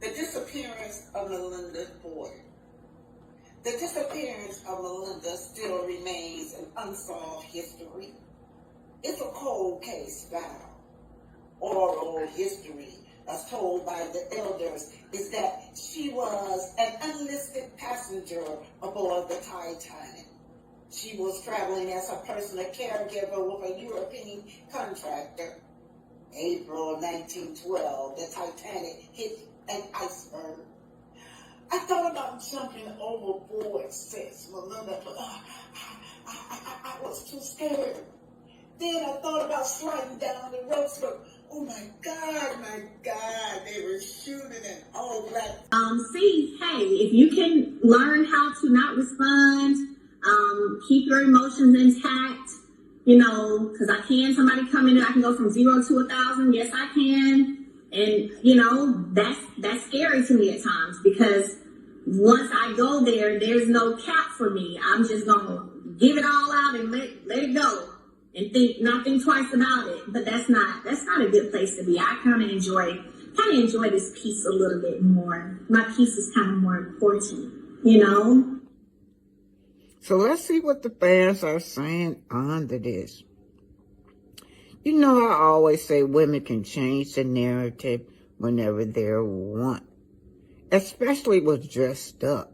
The disappearance of Melinda Ford. The disappearance of Melinda still remains an unsolved history. It's a cold case file. Oral history, as told by the elders, is that she was an unlisted passenger aboard the Titanic. She was traveling as a personal caregiver with a European contractor. April 1912, the Titanic hit an iceberg. I thought about jumping overboard, says Melinda, but I was too scared. Then I thought about sliding down the ropes, but oh my God, they were shooting an all black. See, hey, if you can learn how to not respond, keep your emotions intact, because I can. Somebody come in and I can go from 0 to 1,000. Yes, I can. And, that's scary to me at times, because once I go there's no cap for me. I'm just going to give it all out and let it go and not think twice about it. But that's not a good place to be. I kind of enjoy this piece a little bit more. My piece is kind of more important, So let's see what the fans are saying under this. I always say women can change the narrative whenever they want, especially with dressed up.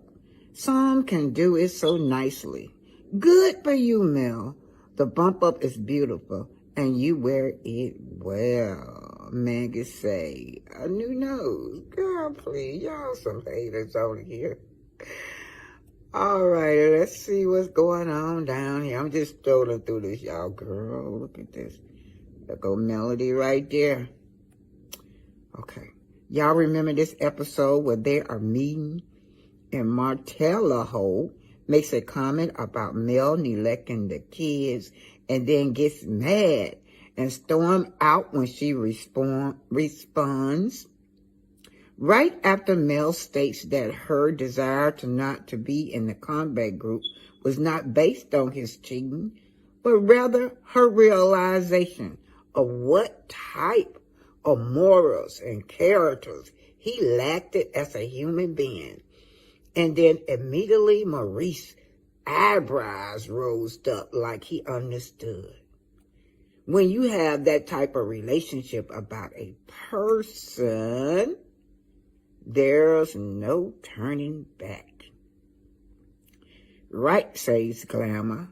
Some can do it so nicely. Good for you, Mel. The bump up is beautiful, and you wear it well. Maggie say, a new nose. Girl, please, y'all some haters over here. All right, let's see what's going on down here. I'm just strolling through this, y'all. Girl, look at this. There go Melody right there. Okay. Y'all remember this episode where they are meeting and Martella Holt makes a comment about Mel neglecting the kids and then gets mad and storms out when she responds. Right after Mel states that her desire not to be in the combat group was not based on his cheating, but rather her realization of what type of morals and characters he lacked it as a human being. And then immediately Maurice's eyebrows rose up like he understood. When you have that type of relationship about a person, there's no turning back. Right, says Glamour.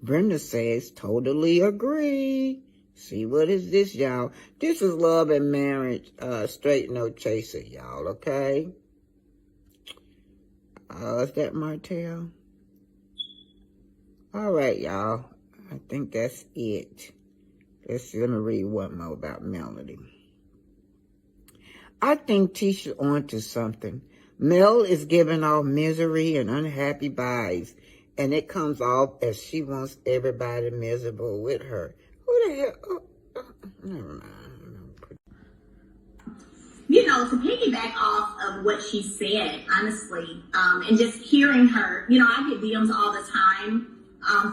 Brenda says, totally agree. See, what is this, y'all? This is Love and Marriage, Straight No Chaser, y'all, okay? Is that Martell? All right, y'all. I think that's it. Let me read one more about Melody. I think Tisha's onto something. Mel is giving off misery and unhappy vibes, and it comes off as she wants everybody miserable with her. Who the hell? Never mind. To piggyback off of what she said, honestly, and just hearing her, I get DMs all the time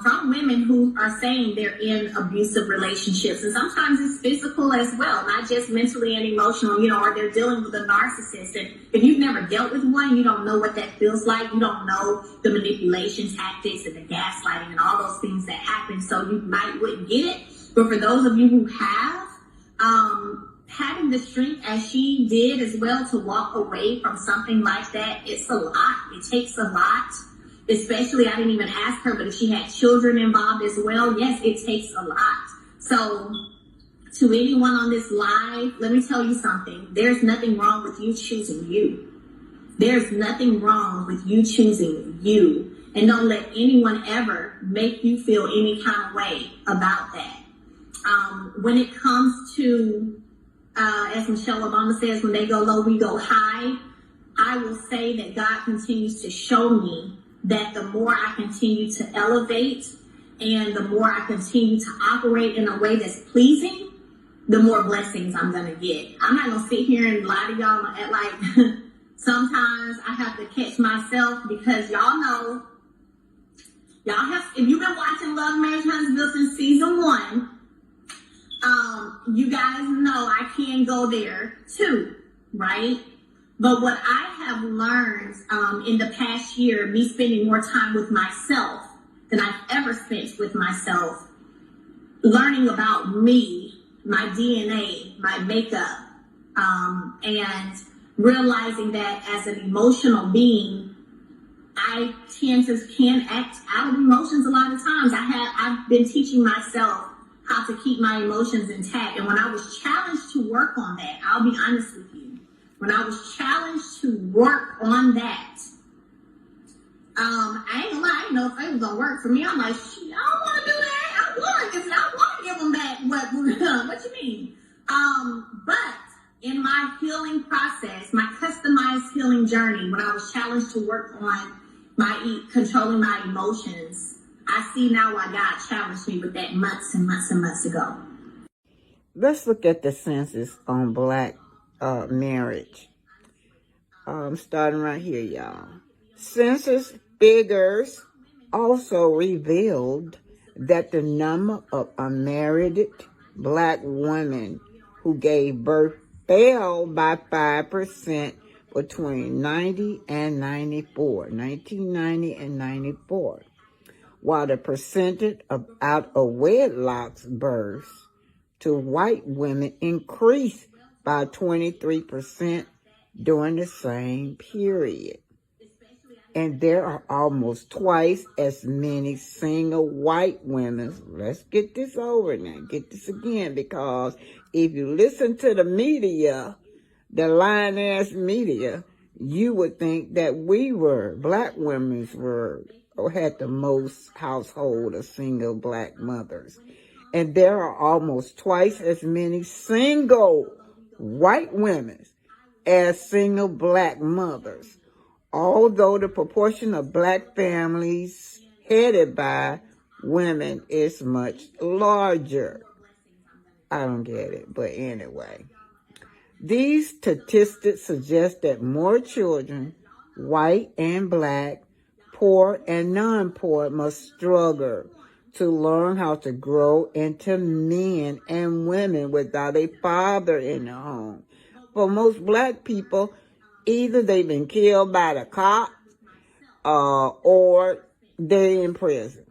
from women who are saying they're in abusive relationships. And sometimes it's physical as well, not just mentally and emotional, or they're dealing with a narcissist. And if you've never dealt with one, you don't know what that feels like. You don't know the manipulation tactics and the gaslighting and all those things that happen. So you wouldn't get it. But for those of you who have, having the strength as she did as well to walk away from something like that, it's a lot. It takes a lot. Especially, I didn't even ask her, but if she had children involved as well, yes, it takes a lot. So to anyone on this live, let me tell you something. There's nothing wrong with you choosing you. There's nothing wrong with you choosing you. And don't let anyone ever make you feel any kind of way about that. When it comes to, as Michelle Obama says, when they go low, we go high. I will say that God continues to show me that the more I continue to elevate and the more I continue to operate in a way that's pleasing, the more blessings I'm going to get. I'm not going to sit here and lie to y'all and act like sometimes I have to catch myself, because y'all have, if you've been watching Love, Marriage, Huntsville since season 1, you guys know I can go there too, right? But what I have learned in the past year, me spending more time with myself than I've ever spent with myself, learning about me, my DNA, my makeup, and realizing that as an emotional being, I can act out of emotions a lot of times. I've been teaching myself how to keep my emotions intact. And when I was challenged to work on that, I'll be honest with you, when I was challenged to work on that, I ain't gonna lie, I didn't know if it was gonna work for me. I'm like, shit, I don't want to do that. I want to give them back what you mean? But in my healing process, my customized healing journey, when I was challenged to work on controlling my emotions, I see now why God challenged me with that months and months and months ago. Let's look at the census on black marriage. Starting right here, y'all. Census figures also revealed that the number of unmarried black women who gave birth fell by 5% between 1990 and 94, while the percentage of out of wedlock births to white women increased by 23% during the same period. And there are almost twice as many single white women. Let's get this over now. Get this again, because if you listen to the media, the lying-ass media, you would think that black women were, or had the most household of single black mothers. And there are almost twice as many single white women as single black mothers, although the proportion of black families headed by women is much larger. I don't get it, but anyway. These statistics suggest that more children, white and black, poor and non-poor, must struggle to learn how to grow into men and women without a father in the home. For most black people, either they've been killed by the cops or they're in prison.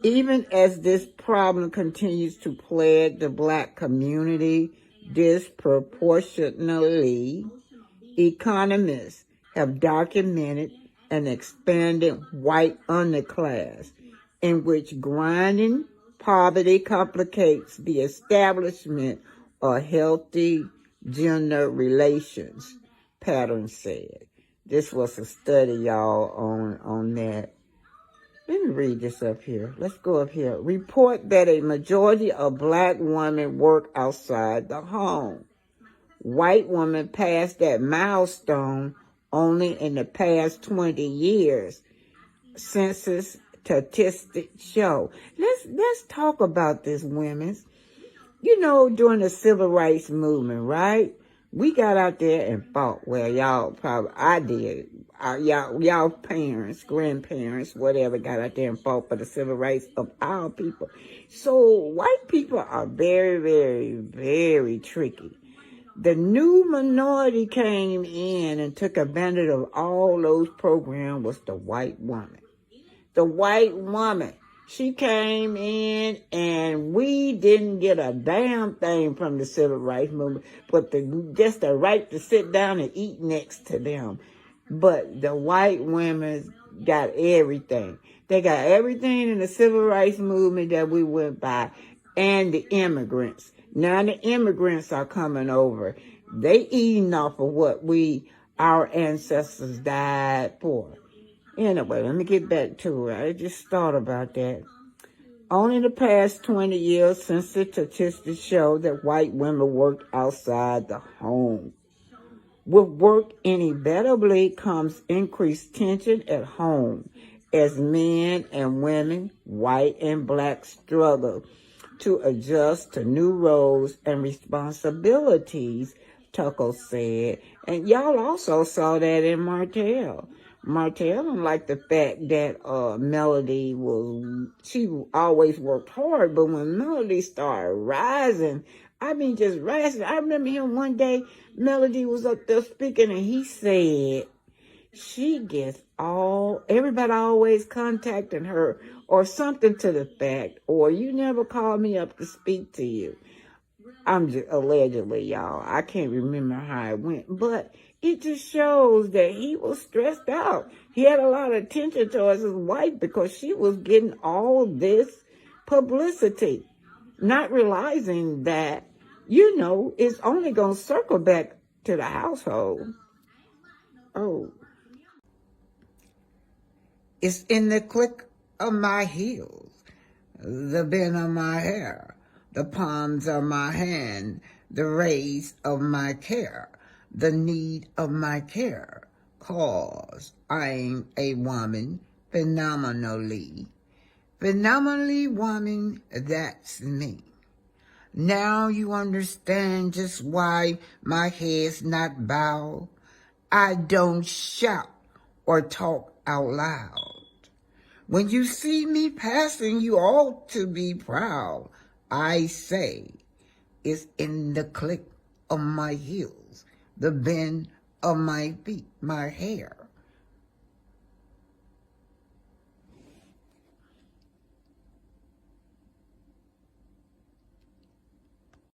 Even as this problem continues to plague the black community disproportionately, economists have documented an expanding white underclass in which grinding poverty complicates the establishment of healthy gender relations, Pattern said. This was a study, y'all, on that. Let me read this up here. Let's go up here. Report that a majority of black women work outside the home. White women passed that milestone only in the past 20 years. Census statistics show. Let's talk about this, women. You know, during the civil rights movement, right? We got out there and fought. Well, I did. Y'all parents, grandparents, whatever, got out there and fought for the civil rights of our people. So white people are very, very, very tricky. The new minority came in and took advantage of all those programs was the white woman. The white woman. She came in and we didn't get a damn thing from the civil rights movement, but just the right to sit down and eat next to them. But the white women got everything. They got everything in the civil rights movement that we went by, and the immigrants. Now the immigrants are coming over. They eating off of what our ancestors died for. Anyway, let me get back to it. I just thought about that. Only the past 20 years since the statistics show that white women worked outside the home. With work inevitably comes increased tension at home as men and women, white and black, struggle to adjust to new roles and responsibilities, Tucker said. And y'all also saw that in Martell. Martell didn't like the fact that Melody she always worked hard, but when Melody started rising I mean, just rasping. I remember him one day, Melody was up there speaking, and he said, she gets everybody always contacting her or something to the fact, or you never call me up to speak to you. I'm just allegedly, y'all. I can't remember how it went, but it just shows that he was stressed out. He had a lot of attention towards his wife because she was getting all this publicity, not realizing that, it's only going to circle back to the household. Oh, it's in the click of my heels, the bend of my hair, the palms of my hand, the rays of my care, the need of my care, 'cause I'm a woman, phenomenally woman, that's me. Now you understand just why my head's not bowed. I don't shout or talk out loud. When you see me passing, you ought to be proud. I say, it's in the click of my heels, the bend of my feet, my hair,